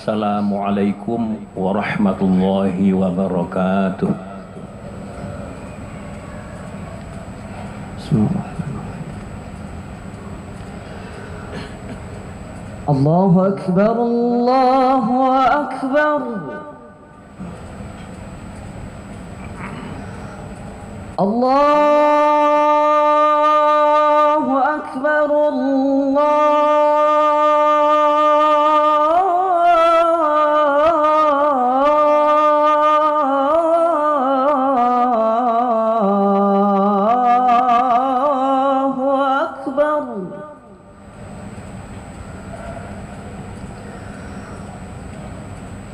Assalamualaikum warahmatullahi wabarakatuh. Allahu Akbar, Allahu Akbar. Allahu Akbar, Allahu Akbar.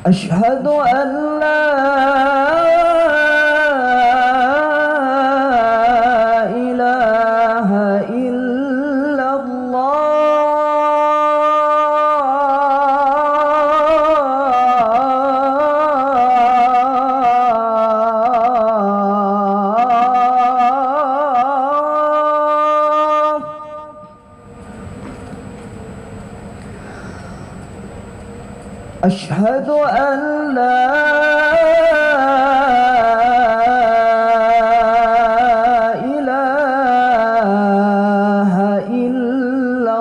Ashhadu an la أشهد أن لا إله إلا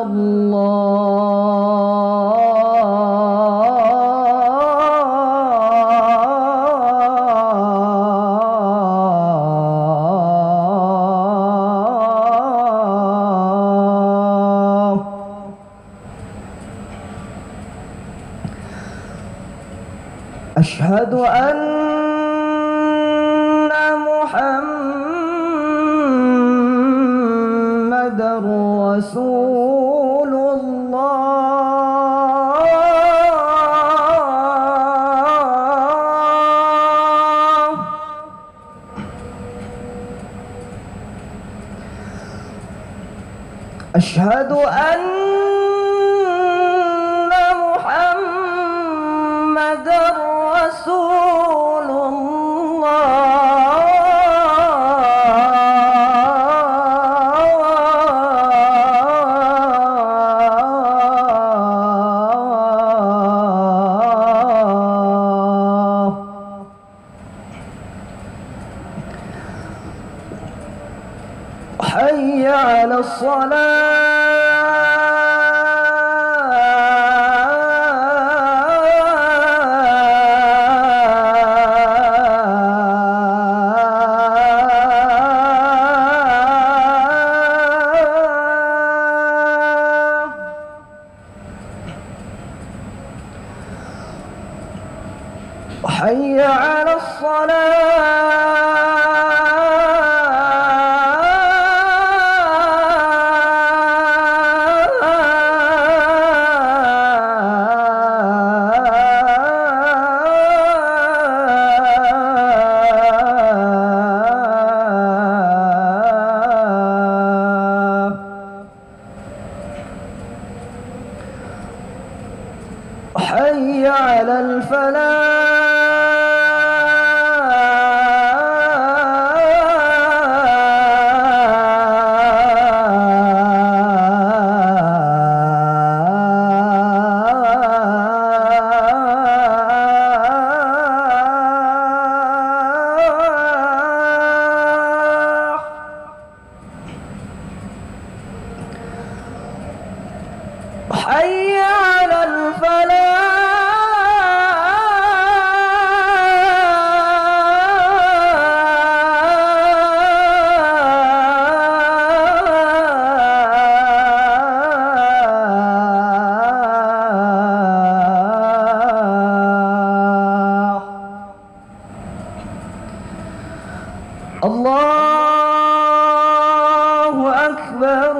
أشهد أن محمدًا رسول الله. أشهد أن محمدًا رسول الله. حي على الصلاة. حي على الصلاة. حي على الفلاح. حي على الفلاح. الله أكبر،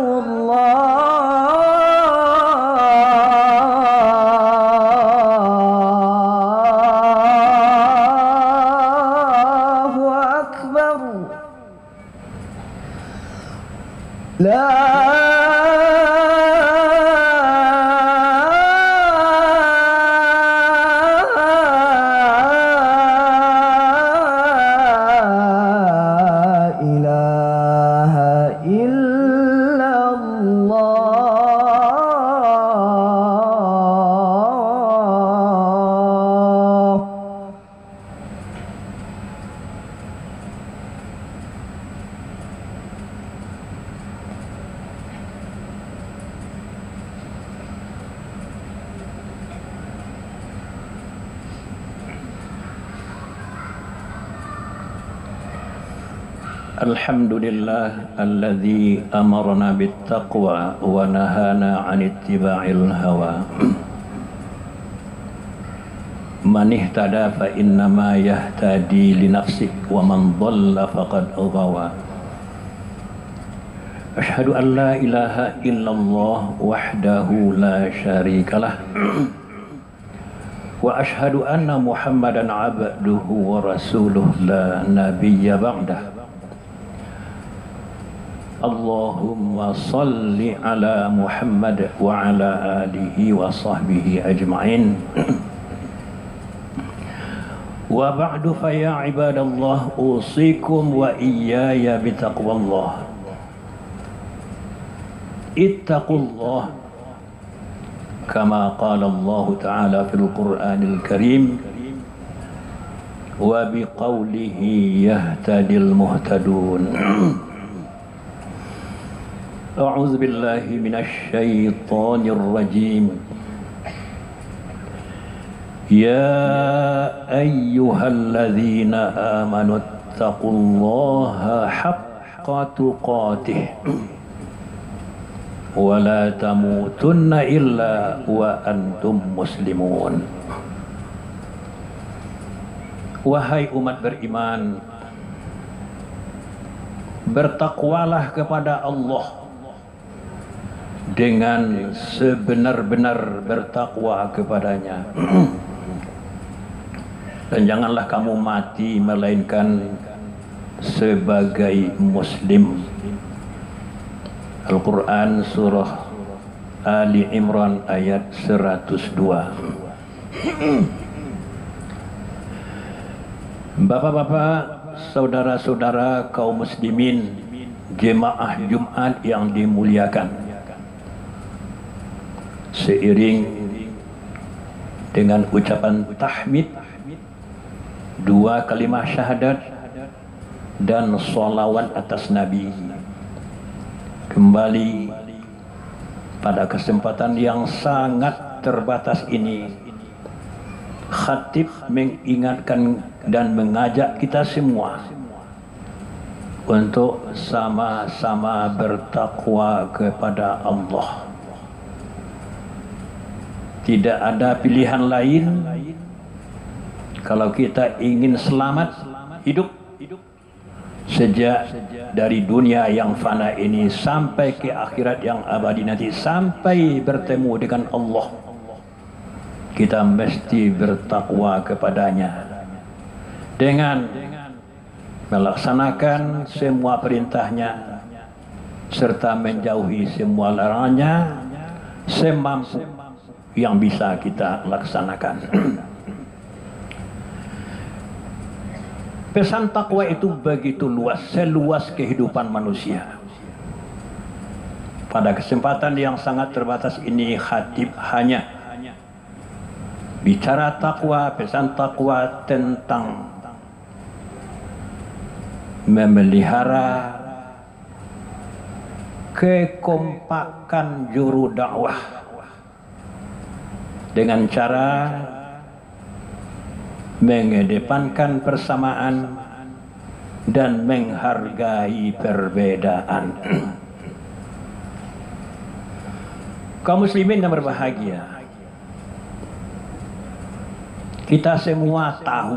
الله أكبر. لا إله إلا الله. Alhamdulillah alladzi amarna bittaqwa wa nahana 'an ittiba'il hawa. Man ihtada fa innama yahtadi li nafsihi wa man dhalla faqad ghawa. Asyhadu an la ilaha illallah wahdahu la syarikalah. Wa asyhadu anna Muhammadan 'abduhu wa rasuluhu la nabiyya ba'dah. Allahumma salli ala Muhammad wa ala alihi wa sahbihi ajma'in. Wa ba'du fa ya ibadallah usikum wa iyaya bitaqwallah. Ittaqullah kama qala Allah ta'ala fil Qur'anil Karim wa biqawlihi yahtadil muhtadun. أعوذ بالله من الشيطان الرجيم يا أيها الذين آمنوا اتقوا الله حق تقاته ولا تموتن إلا وأنتم مسلمون. Wahai umat beriman, bertakwalah kepada Allah dengan sebenar-benar bertakwa kepadanya. Dan janganlah kamu mati melainkan sebagai muslim. Al-Quran surah Ali Imran ayat 102. Bapak-bapak, saudara-saudara kaum muslimin, jemaah Jumat yang dimuliakan, seiring dengan ucapan tahmid, dua kalimah syahadat dan sholawat atas Nabi, kembali pada kesempatan yang sangat terbatas ini, khatib mengingatkan dan mengajak kita semua untuk sama-sama bertakwa kepada Allah. Tidak ada pilihan lain kalau kita ingin selamat hidup sejak dari dunia yang fana ini sampai ke akhirat yang abadi nanti, sampai bertemu dengan Allah. Kita mesti bertakwa kepadanya dengan melaksanakan semua perintahnya serta menjauhi semua larangannya semampu yang bisa kita laksanakan. Pesan takwa itu begitu luas, seluas kehidupan manusia. Pada kesempatan yang sangat terbatas ini, khatib hanya bicara takwa, pesan takwa tentang memelihara kekompakan juru dakwah dengan cara mengedepankan persamaan dan menghargai perbedaan. Kaum muslimin yang berbahagia, kita semua tahu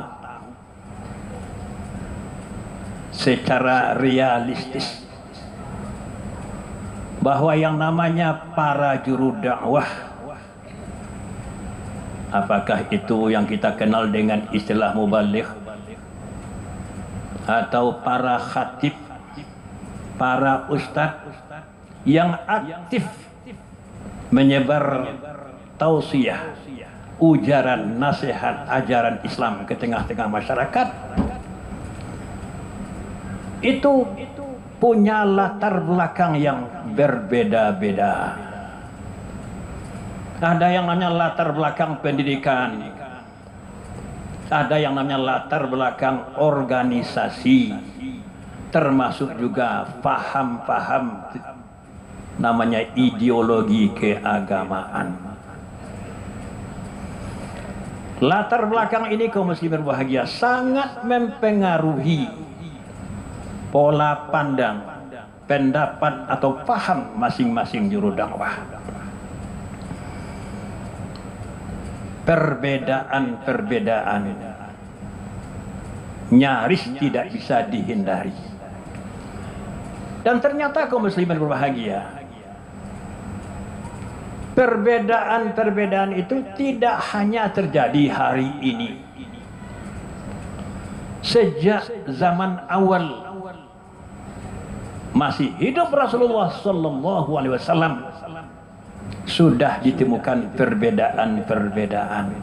secara realistis bahwa yang namanya para juru dakwah, apakah itu yang kita kenal dengan istilah mubaligh, atau para khatib, para ustadz yang aktif menyebar tausiah, ujaran, nasihat, ajaran Islam ke tengah-tengah masyarakat, itu punya latar belakang yang berbeda-beda. Ada yang namanya latar belakang pendidikan, ada yang namanya latar belakang organisasi, termasuk juga paham-paham namanya ideologi keagamaan. Latar belakang ini kaum muslimin berbahagia sangat mempengaruhi pola pandang, pendapat atau paham masing-masing juru dakwah. Perbedaan-perbedaan nyaris tidak bisa dihindari. Dan ternyata kaum muslimin berbahagia, perbedaan-perbedaan itu tidak hanya terjadi hari ini. Sejak zaman awal masih hidup Rasulullah sallallahu alaihi wasallam sudah ditemukan perbedaan-perbedaan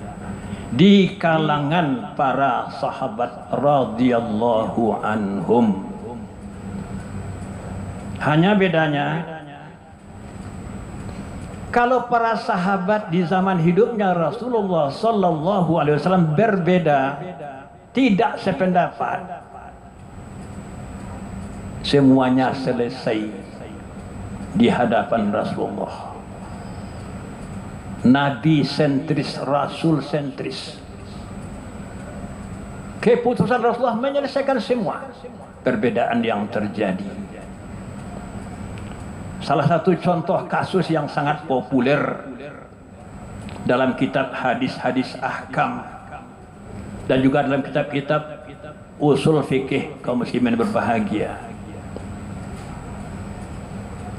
di kalangan para sahabat radhiyallahu anhum. Hanya bedanya, kalau para sahabat di zaman hidupnya Rasulullah sallallahu alaihi wasallam berbeda, tidak sependapat, semuanya selesai di hadapan Rasulullah. Nabi sentris, Rasul sentris. Keputusan Rasulullah menyelesaikan semua perbedaan yang terjadi. Salah satu contoh kasus yang sangat populer dalam kitab hadis-hadis ahkam dan juga dalam kitab-kitab usul fikih kaum muslimin berbahagia,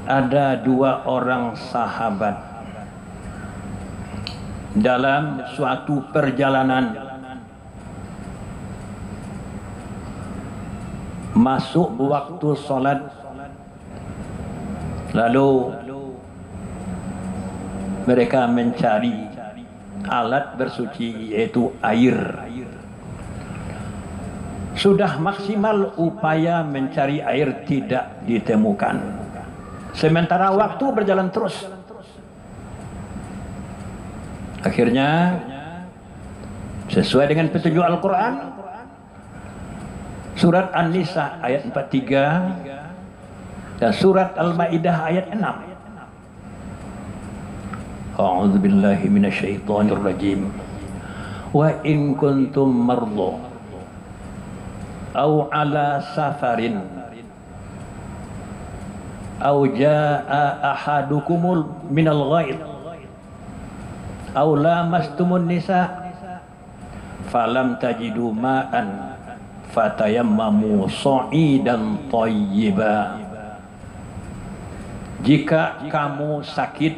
ada dua orang sahabat dalam suatu perjalanan masuk waktu sholat, lalu mereka mencari alat bersuci yaitu air. Sudah maksimal upaya mencari air, tidak ditemukan. Sementara waktu berjalan terus. Akhirnya sesuai dengan petunjuk Al-Quran, surat An-Nisa ayat 43 dan surat Al-Maidah ayat 6. A'udzu billahi minasyaitonir rajim. Wa in kuntum mardha aw ala safarin aw jaa ahadukumul minal ghaid aw lamastumun nisa falam tajidu ma'an fatayammamu sa'idan thayyiba. Jika kamu sakit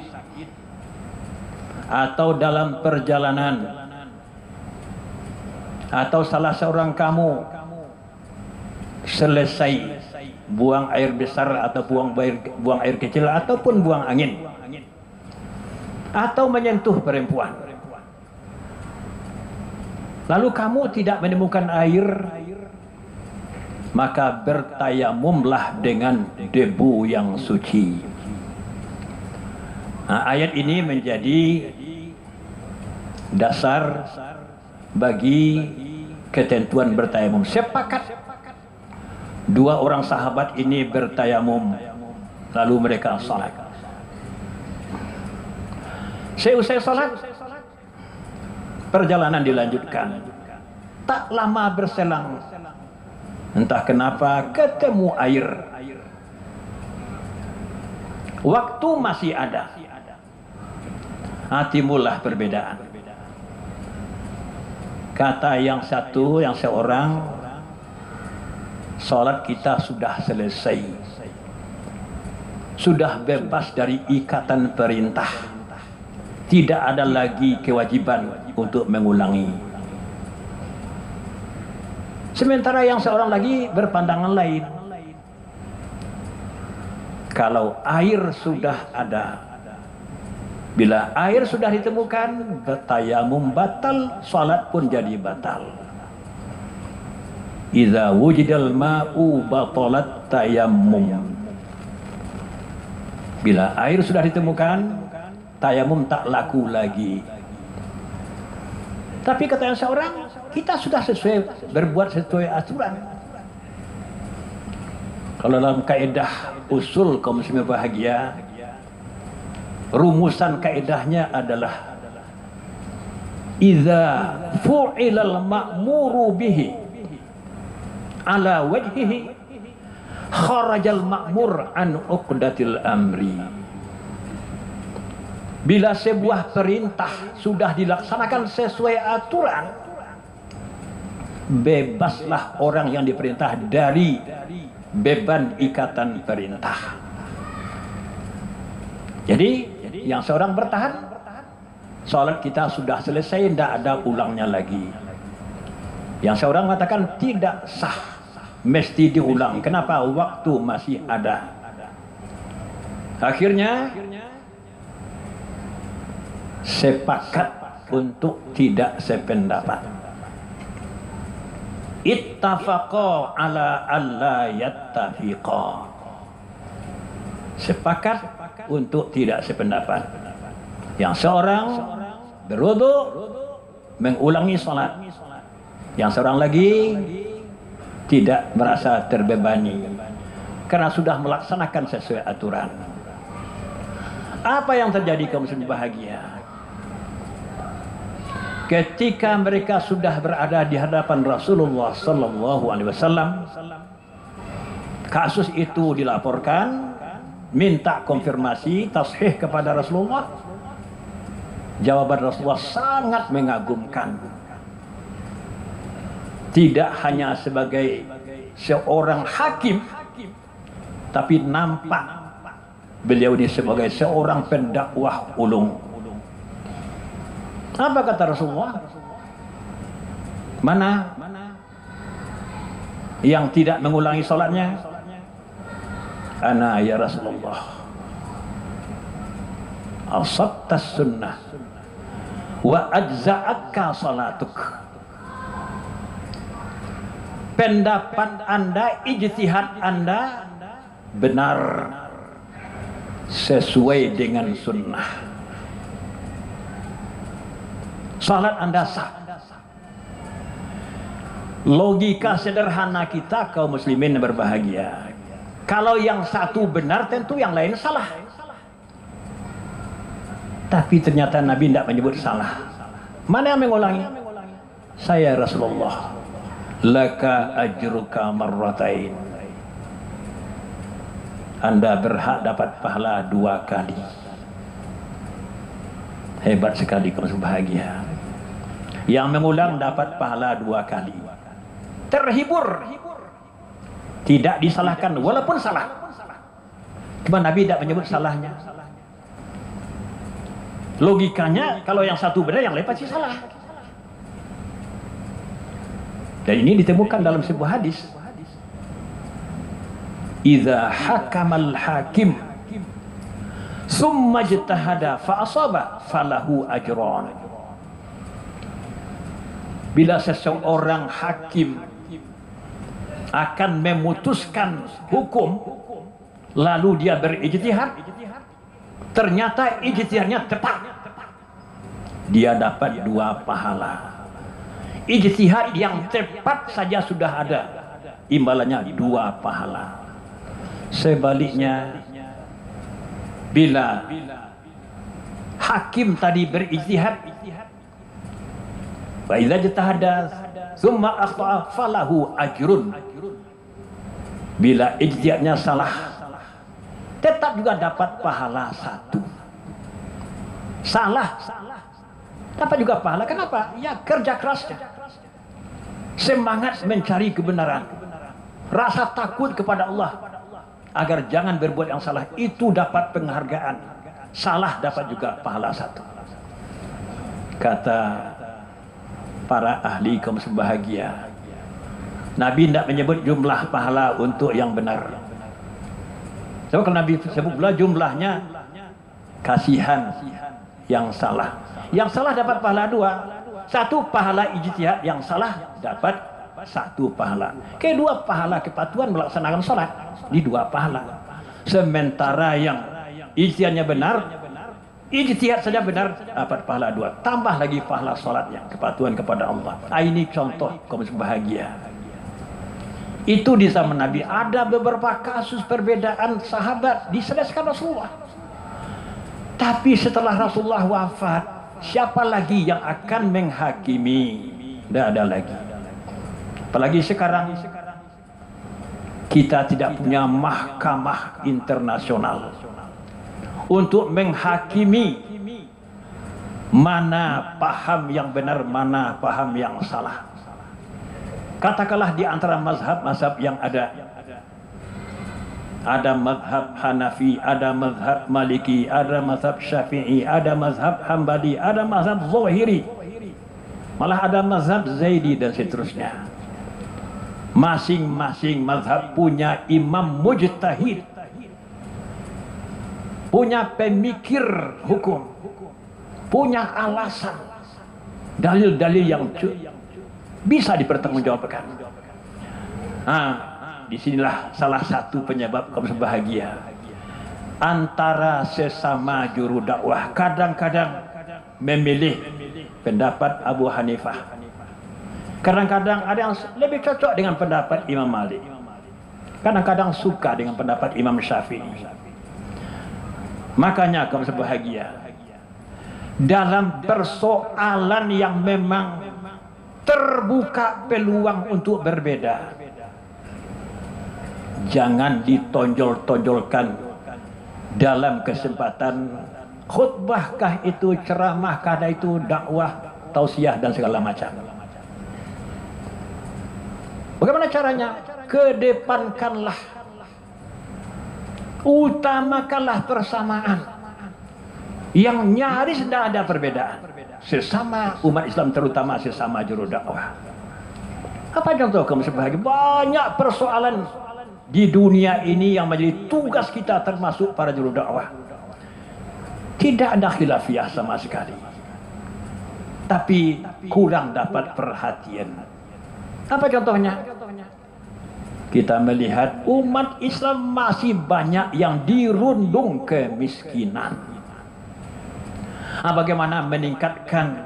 atau dalam perjalanan atau salah seorang kamu selesai buang air besar atau buang air kecil ataupun buang angin atau menyentuh perempuan, lalu kamu tidak menemukan air, maka bertayamumlah dengan debu yang suci. Nah, ayat ini menjadi dasar bagi ketentuan bertayamum. Sepakat dua orang sahabat ini bertayamum, lalu mereka salat. Seusai salat, perjalanan dilanjutkan. Tak lama berselang, entah kenapa ketemu air. Waktu masih ada, timbullah perbedaan. Kata yang satu, yang seorang, salat kita sudah selesai, sudah bebas dari ikatan perintah, tidak ada lagi kewajiban untuk mengulangi. Sementara yang seorang lagi berpandangan lain. Kalau air sudah ada, bila air sudah ditemukan, bertayamum batal, salat pun jadi batal. Idza wujidal ma'u batalat tayammum. Bila air sudah ditemukan, tayamum tak laku lagi. Tapi kata yang seorang, kita sudah berbuat sesuai aturan. Kalau dalam kaidah usul kaum muslimin bahagia, rumusan kaidahnya adalah idza fu'ilal ma'muru bihi ala wajhihi Kharajal ma'mur an uqdatil amri. Bila sebuah perintah sudah dilaksanakan sesuai aturan, bebaslah orang yang diperintah dari beban ikatan perintah. Jadi yang seorang bertahan, sholat kita sudah selesai, tidak ada ulangnya lagi. Yang seorang mengatakan tidak sah, mesti diulang. Kenapa? Waktu masih ada. Akhirnya sepakat untuk tidak sependapat. Ittafaqa ala alla yattafiqa. Sepakat untuk tidak sependapat. Yang seorang berwudu mengulangi salat. Yang seorang lagi tidak merasa terbebani karena sudah melaksanakan sesuai aturan. Apa yang terjadi kaum muslimin bahagia? Ketika mereka sudah berada di hadapan Rasulullah sallallahu alaihi wasallam, kasus itu dilaporkan, minta konfirmasi, tashih kepada Rasulullah. Jawaban Rasulullah sangat mengagumkan. Tidak hanya sebagai seorang hakim, tapi nampak beliau ini sebagai seorang pendakwah ulung. Apa kata Rasulullah? Mana yang tidak mengulangi salatnya? Ana ya Rasulullah, asabtas sunnah wa ajza'aka salatuk. Pendapat Anda, ijtihad Anda benar sesuai dengan sunnah. Salat Anda sah. Logika sederhana kita kaum muslimin berbahagia. Kalau yang satu benar, tentu yang lain salah. Tapi ternyata Nabi tidak menyebut salah. Mana yang mengulangi? Saya Rasulullah. Laka ajruka marratain. Anda berhak dapat pahala 2 kali. Hebat sekali kaum bahagia. Yang mengulang dapat pahala 2 kali. Terhibur. Tidak disalahkan walaupun salah. Cuma Nabi tidak menyebut salahnya. Logikanya kalau yang satu benar, yang lain pasti salah. Dan ini ditemukan dalam sebuah hadis. Idza hakamal hakim summa ijtahada fa asaba falahu ajran. Bila seseorang hakim akan memutuskan hukum, lalu dia berijtihad, ternyata ijtihadnya tepat, dia dapat 2 pahala. Ijtihad yang tepat saja sudah ada imbalannya 2 pahala. Sebaliknya, bila hakim tadi berijtihad, wa idza ijtahada tsumma akhta'a falahu ajrun. Bila ijtihadnya salah, tetap juga dapat pahala 1. Salah, dapat juga pahala. Kenapa? Ya kerja kerasnya, semangat mencari kebenaran, rasa takut kepada Allah agar jangan berbuat yang salah, itu dapat penghargaan. Salah dapat juga pahala 1. Kata para ahli kaum bahagia, Nabi tidak menyebut jumlah pahala untuk yang benar. Sebab kalau Nabi sebut pula jumlahnya, kasihan yang salah. Yang salah dapat pahala 2. 1 pahala ijtihad, yang salah dapat 1 pahala. Kedua pahala kepatuhan melaksanakan sholat, di 2 pahala. Sementara yang ijtihadnya benar, ijtihad saja benar, dapat pahala 2. Tambah lagi pahala sholatnya, kepatuhan kepada Allah. Ini contoh kaum bahagia. Itu di zaman Nabi ada beberapa kasus perbedaan sahabat diselesaikan Rasulullah. Tapi setelah Rasulullah wafat, siapa lagi yang akan menghakimi? Tidak ada lagi. Apalagi sekarang Kita tidak punya mahkamah internasional untuk menghakimi mana paham yang benar, mana paham yang salah. Katakanlah di antara mazhab-mazhab yang ada mazhab Hanafi, ada mazhab Maliki, ada mazhab Syafi'i, ada mazhab Hambali, ada mazhab Zahiri, malah ada mazhab Zaidi dan seterusnya. Masing-masing mazhab punya imam mujtahid, punya pemikir hukum, punya alasan, dalil-dalil yang bisa dipertanggungjawabkan. Disinilah salah satu penyebab kaum bahagia antara sesama juru dakwah kadang-kadang memilih pendapat Abu Hanifah, kadang-kadang ada yang lebih cocok dengan pendapat Imam Malik, kadang-kadang suka dengan pendapat Imam Syafi'i. Makanya kaum bahagia, dalam persoalan yang memang terbuka peluang untuk berbeda, jangan ditonjol-tonjolkan dalam kesempatan khutbahkah itu, ceramahkah itu, dakwah, tausiah dan segala macam. Bagaimana caranya? Kedepankanlah, utamakanlah persamaan yang nyaris tidak ada perbedaan sesama umat Islam, terutama sesama juru dakwah. Apa contoh kaum sebahagia? Banyak persoalan di dunia ini yang menjadi tugas kita termasuk para juru dakwah. Tidak ada khilafiyah sama sekali, tapi kurang dapat perhatian. Apa contohnya? Kita melihat umat Islam masih banyak yang dirundung kemiskinan. Bagaimana meningkatkan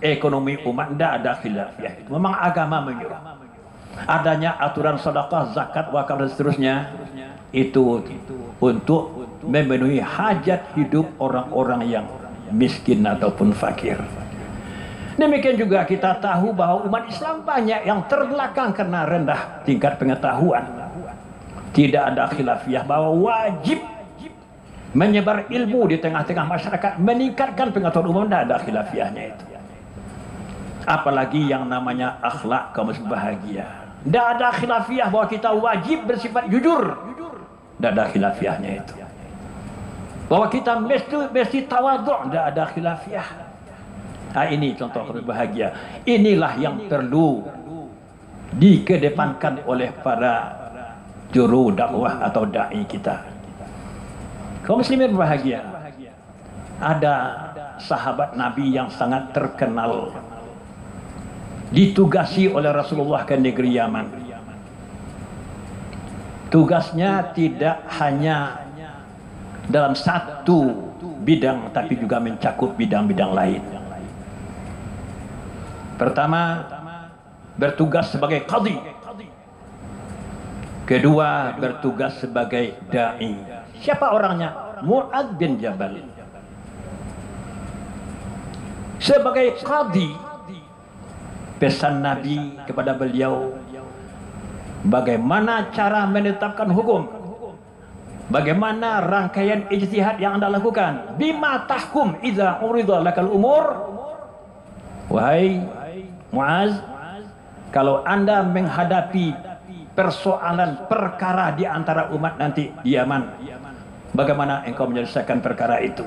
ekonomi umat? Tidak ada khilafiyah. Itu memang agama menyuruh. Adanya aturan sedekah, zakat, wakaf dan seterusnya itu untuk memenuhi hajat hidup orang-orang yang miskin ataupun fakir. Demikian juga kita tahu bahwa umat Islam banyak yang terbelakang karena rendah tingkat pengetahuan. Tidak ada khilafiyah bahwa wajib menyebar ilmu di tengah-tengah masyarakat, meningkatkan pengetahuan umum. Tidak ada khilafiyahnya itu. Apalagi yang namanya akhlak kaum bahagia. Tidak ada khilafiyah bahwa kita wajib bersifat jujur. Tidak ada khilafiyahnya itu. Bahwa kita mesti tawadhu', tidak ada khilafiyah. Ini contoh kaum bahagia. Inilah yang perlu dikedepankan oleh para juru dakwah atau dai kita. Kaum muslimin bahagia. Ada sahabat Nabi yang sangat terkenal, ditugasi oleh Rasulullah ke negeri Yaman. Tugasnya tidak hanya dalam satu bidang, tapi juga mencakup bidang-bidang lain. Pertama, bertugas sebagai qadhi. Kedua, bertugas sebagai dai. Siapa orangnya? Mu'adz bin Jabal. Sebagai qadhi, pesan Nabi kepada beliau, bagaimana cara menetapkan hukum, bagaimana rangkaian ijtihad yang Anda lakukan. Bima tahkum idza urida lakal umur. Wahai Mu'adz, kalau Anda menghadapi persoalan perkara di antara umat nanti di Yaman, bagaimana engkau menyelesaikan perkara itu?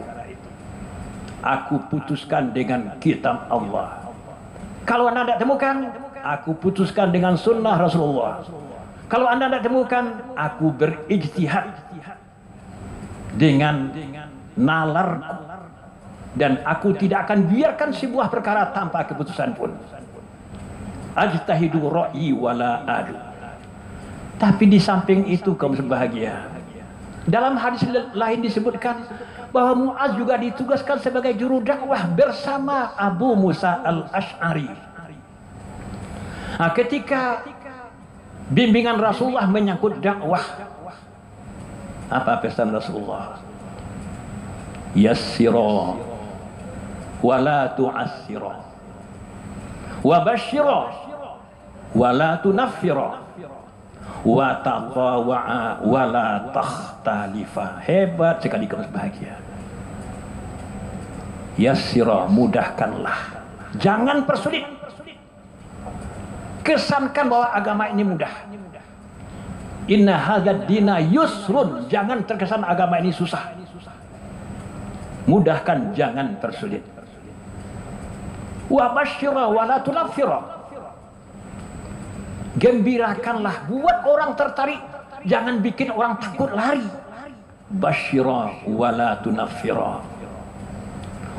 Aku putuskan dengan kitab Allah. Kalau Anda tidak temukan, aku putuskan dengan sunnah Rasulullah. Kalau Anda tidak temukan, aku berijtihad dengan nalar, dan aku tidak akan biarkan sebuah perkara tanpa keputusan pun. Ajtahidu ra'yi wala adu. Tapi di samping itu kaum bahagia, dalam hadis lain disebutkan bahwa Mu'adz juga ditugaskan sebagai juru dakwah bersama Abu Musa al-Ash'ari. Ketika bimbingan Rasulullah menyangkut dakwah, apa pesan Rasulullah? Yassira wa la tu'assira, wa basyira wa la tunaffira, wa tatawa'a wa la takhtalifa. Hebat sekali kamu bahagia. Yassira, mudahkanlah, jangan persulit. Kesankan bahwa agama ini mudah. Inna hadzal dina yusrun, jangan terkesan agama ini susah. Mudahkan, jangan persulit. Wa basyira wa la tunaffira, gembirakanlah, buat orang tertarik, jangan bikin orang takut lari. Basyira wa la tunaffira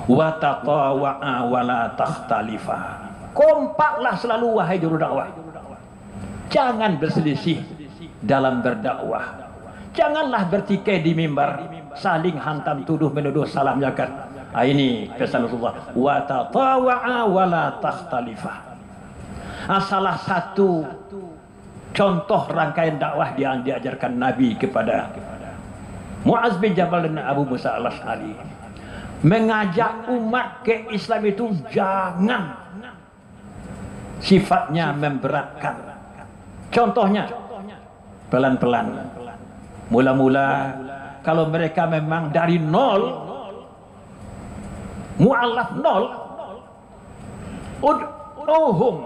wa tatawa'a wa la takhtalifa. Kompaklah selalu wahai juru dakwah, jangan berselisih dalam berdakwah. Janganlah bertikai di mimbar, saling hantam tuduh menuduh, salam jakat. Ini pesan Rasulullah, wa tatawa'a wa la takhtalifa. Salah satu contoh rangkaian dakwah yang diajarkan Nabi kepada Mu'az bin Jabal dan Abu Musa al-Asy'ari, mengajak umat ke Islam itu jangan sifatnya memberatkan. Contohnya pelan-pelan. Mula-mula kalau mereka memang dari nol, mu'allaf nol, ud'uhum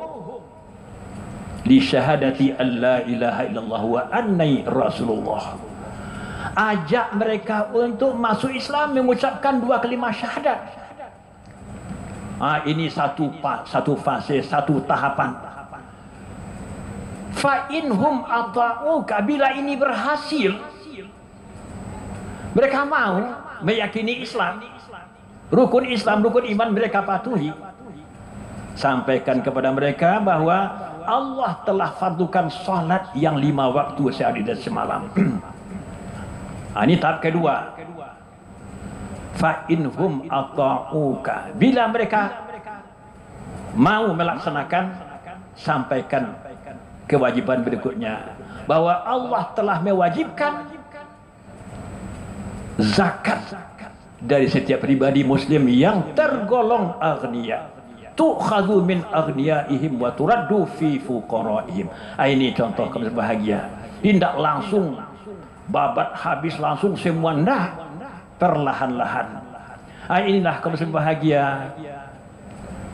li syahadati an la ilaha illallah wa anni rasulullah. Ajak mereka untuk masuk Islam, mengucapkan 2 kalimat syahadat. Ini satu fase, satu tahapan. Fa inhum ata'uka, bila ini berhasil, mereka mau meyakini Islam, rukun Islam, rukun iman mereka patuhi. Sampaikan kepada mereka bahwa Allah telah fardukan salat yang 5 waktu sehari dan semalam. Ini tahap kedua. Fa inhum ata'uka, bila mereka mau melaksanakan, sampaikan kewajiban berikutnya, bahwa Allah telah mewajibkan zakat dari setiap pribadi muslim yang tergolong aghnia, tu'khadhu min aghniyaihim wa turaddu fi fuqaraihim. Ini contoh kamu bahagia. Tidak langsung babat habis langsung semua, enggak, perlahan-lahan. Inilah kamu bahagia,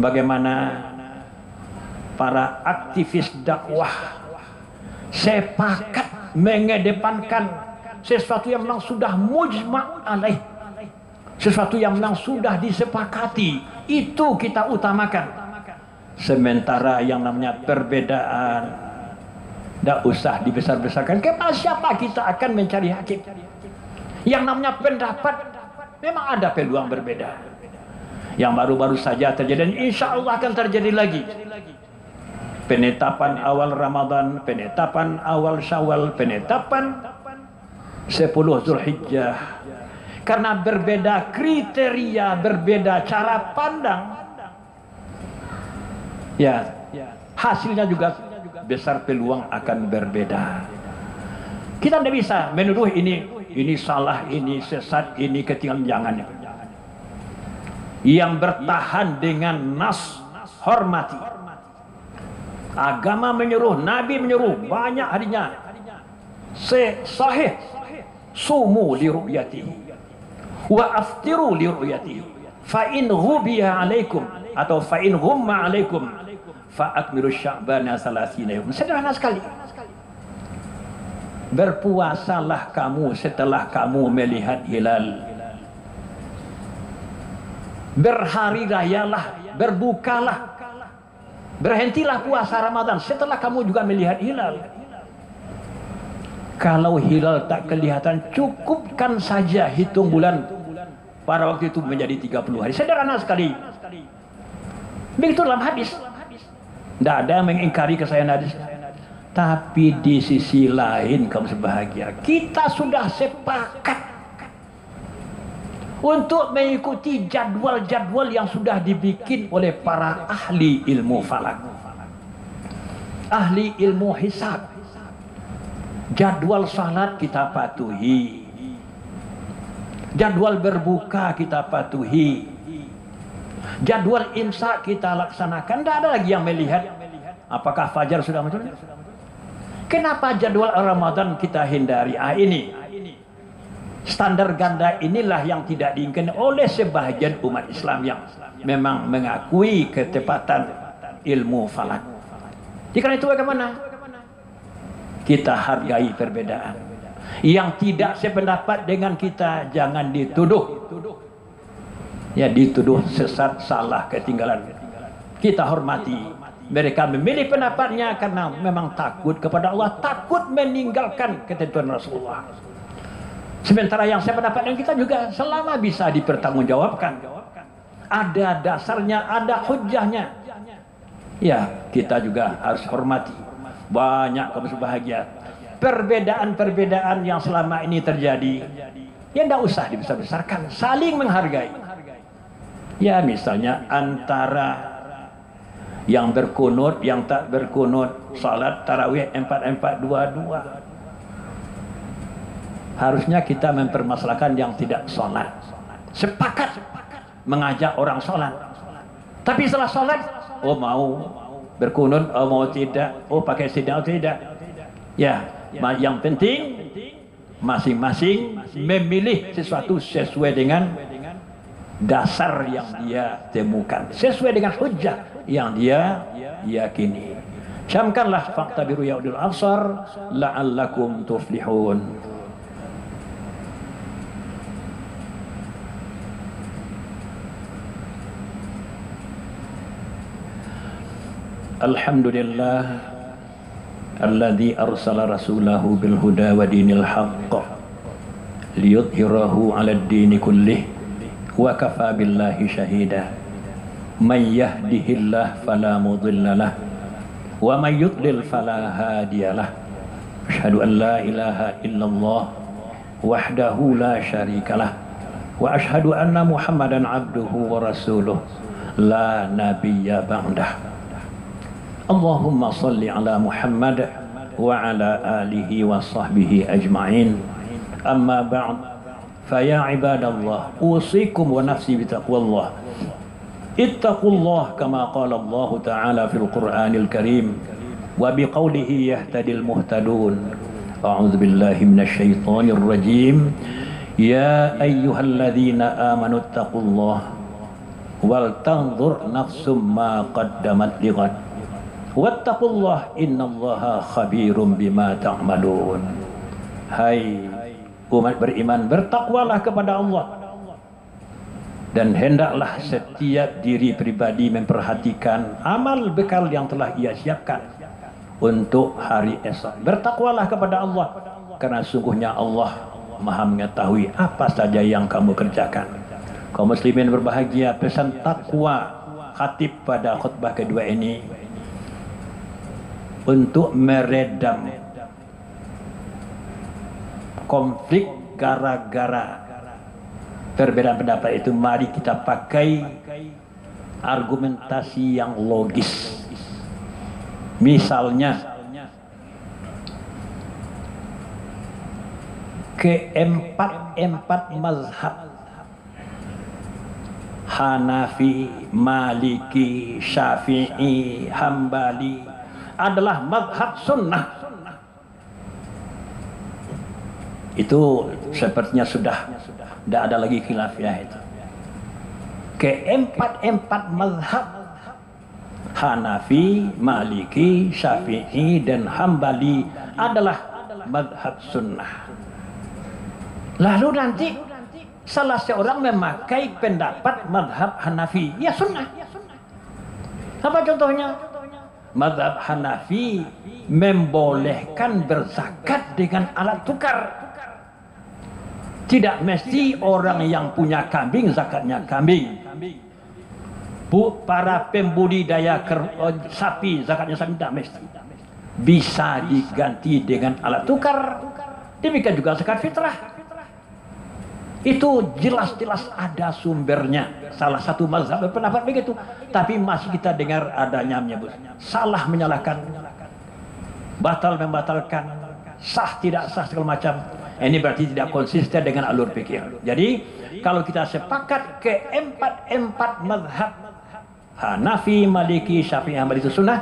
bagaimana para aktivis dakwah sepakat mengedepankan sesuatu yang memang sudah mujma' alaih, sesuatu yang memang sudah disepakati, itu kita utamakan. Sementara yang namanya perbedaan tidak usah dibesar-besarkan. Kepada siapa kita akan mencari hakim? Yang namanya pendapat memang ada peluang berbeda. Yang baru-baru saja terjadi dan insya Allah akan terjadi lagi. Penetapan awal Ramadan, penetapan awal Syawal, penetapan 10 Zulhijjah. Karena berbeda kriteria, berbeda cara pandang, ya hasilnya juga besar peluang akan berbeda. Kita tidak bisa menuduh ini salah, ini sesat, ini ketinggalan. Jangan. Yang bertahan dengan nas, hormati. Agama menyuruh, Nabi menyuruh, banyak hadinya. Sahih, sumu li ru'yatihi wa aftiru li ru'yatihi. Fa in ghubiya alaikum atau fa in ghumma alaikum fa akmilu sya'bana salasina yawm. Sederhana sekali. Berpuasalah kamu setelah kamu melihat hilal. Berhari rayalah, berbukalah, berhentilah puasa Ramadan setelah kamu juga melihat hilal. Kalau hilal tak kelihatan, cukupkan saja hitung bulan pada waktu itu menjadi 30 hari. Sederhana sekali. Begitu dalam hadis. Tidak ada yang mengingkari kesayangan hadis. Tapi di sisi lain kamu sebahagia, kita sudah sepakat untuk mengikuti jadwal-jadwal yang sudah dibikin oleh para ahli ilmu falak, ahli ilmu hisab. Jadwal salat kita patuhi, jadwal berbuka kita patuhi, jadwal imsak kita laksanakan. Tidak ada lagi yang melihat apakah fajar sudah muncul. Kenapa jadwal Ramadan kita hindari? Ini standar ganda inilah yang tidak diinginkan oleh sebahagian umat Islam yang memang mengakui ketepatan ilmu falak. Karena itu bagaimana? Kita hargai perbedaan. Yang tidak sependapat dengan kita jangan dituduh. Ya, dituduh sesat, salah, ketinggalan. Kita hormati. Mereka memilih pendapatnya karena memang takut kepada Allah, takut meninggalkan ketentuan Rasulullah. Sementara yang sependapat dengan kita juga selama bisa dipertanggungjawabkan, ada dasarnya, ada hujahnya, ya kita juga harus hormati. Banyak kaum bahagia. Perbedaan-perbedaan yang selama ini terjadi, ya tidak usah dibesar-besarkan, saling menghargai. Ya misalnya antara yang berkunut, yang tak berkunut, salat tarawih 4-4-2-2. Harusnya kita mempermasalahkan yang tidak salat. Sepakat mengajak orang salat. Tapi setelah salat, oh mau berkunut, oh mau tidak, oh pakai sidang, oh tidak. Ya, yang penting masing-masing memilih sesuatu sesuai dengan dasar yang dia temukan, sesuai dengan hujah yang dia yakini. Camkanlah fakta biru ya ulul absar la'allakum tuflihun. Alhamdulillah alladzi arsala rasulahu bil huda wa dinil haqq liyudhhirahu 'alad dini kullih wa kafa billahi syahida. Man yahdihillah fala mudhillalah wa man yudlil fala hadiyalah. Asyhadu an la ilaha illallah wahdahu la syarikalah wa asyhadu anna Muhammadan abduhu wa rasuluh la nabiyya ba'dah. Allahumma salli ala Muhammad wa ala alihi wa sahbihi ajma'in. Amma ba'd, fa ya ibadallah, usikum wa nafsi bitaqwallah. Ittaqullah kama qala Allah ta'ala fil Qur'anil Karim wa biqaulihi yahtadil muhtadun. A'udzu billahi minasy syaithanir rajim. Ya ayyuhalladzina amanu ittaqullah wal tanzur nafsum ma qaddamat lighad. Wattaqullah innallaha khabirum bima ta'malun. Hai umat beriman, bertakwalah kepada Allah, dan hendaklah setiap diri pribadi memperhatikan amal bekal yang telah ia siapkan untuk hari esok. Bertakwalah kepada Allah, karena sungguhnya Allah Maha mengetahui apa saja yang kamu kerjakan. Kaum muslimin berbahagia, pesan takwa khatib pada khutbah kedua ini untuk meredam konflik gara-gara perbedaan pendapat itu. Mari kita pakai argumentasi yang logis. Misalnya keempat mazhab Hanafi, Maliki, Syafi'i, Hambali adalah mazhab sunnah. Itu sepertinya sudah tidak ada lagi khilafiyah itu. Keempat mazhab Hanafi, Maliki, Syafi'i dan Hambali adalah mazhab sunnah. Lalu nanti salah seorang memakai pendapat mazhab Hanafi, ya sunnah. Apa contohnya? Mazhab Hanafi membolehkan berzakat dengan alat tukar. Tidak mesti orang yang punya kambing zakatnya kambing. Para pembudidaya sapi zakatnya sapi, tidak mesti. Bisa diganti dengan alat tukar. Demikian juga zakat fitrah. Itu jelas-jelas ada sumbernya. Salah satu mazhab berpendapat begitu. Tapi masih kita dengar adanya menyebut salah, menyalahkan, batal membatalkan, sah tidak sah segala macam. Ini berarti tidak konsisten dengan alur pikir. Jadi kalau kita sepakat keempat mazhab Hanafi, Maliki, Syafi'i, Hambali itu sunnah.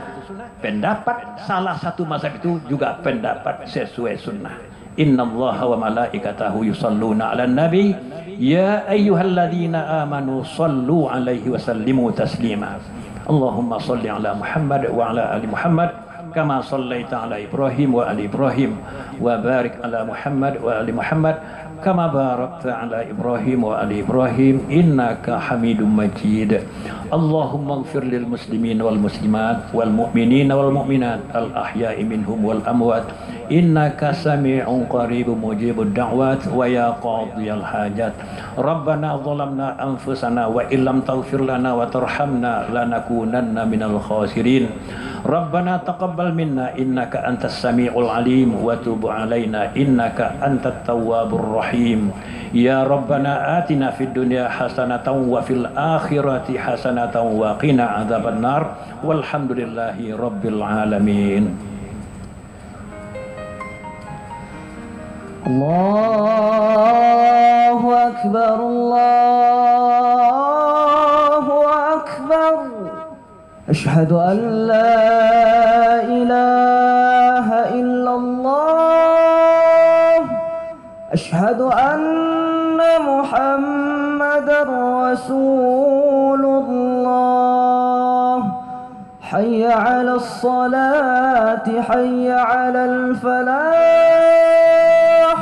Pendapat salah satu mazhab itu juga pendapat sesuai sunnah. Innallaha wa malaikatahu yusalluna 'alan nabi ya ayyuhalladzina amanu sallu 'alaihi wa sallimu taslima. Allahumma salli 'ala Muhammad wa 'ala ali Muhammad kama sallaita 'ala Ibrahim wa ali Ibrahim wa barik 'ala Muhammad wa ali Muhammad kama barakta 'ala Ibrahim wa ali Ibrahim innaka Hamidum Majid. Allahumma ighfir lil muslimin wal muslimat wal mu'minin wal mu'minat al ahya'i minhum wal amwat innaka sami'un qaribun mujibud da'wat wa ya qadiyal hajat. Rabbana zalamna anfusana wa illam taghfir lana wa tarhamna lanakunanna minal khasirin. Rabbana taqabbal minna innaka antas sami'ul alim wa tub alaina innaka antat tawwabur rahim. Ya Rabbana atina fid dunya hasanatan wa fil akhirati hasanatan wa qina adzabannar walhamdulillahi rabbil alamin. Allahu akbar, Allahu akbar. Asyhadu an la ilaha illallah. Asyhadu anna Muhammadar Rasulullah. Hayya 'alas salati, hayya 'alal falah.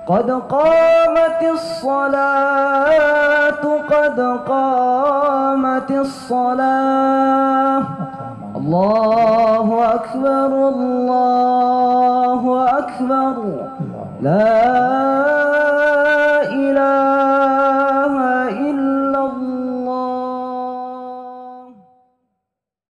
Qad qamatis salatu, qad qamatis salah. Allahu akbar, Allahu akbar. La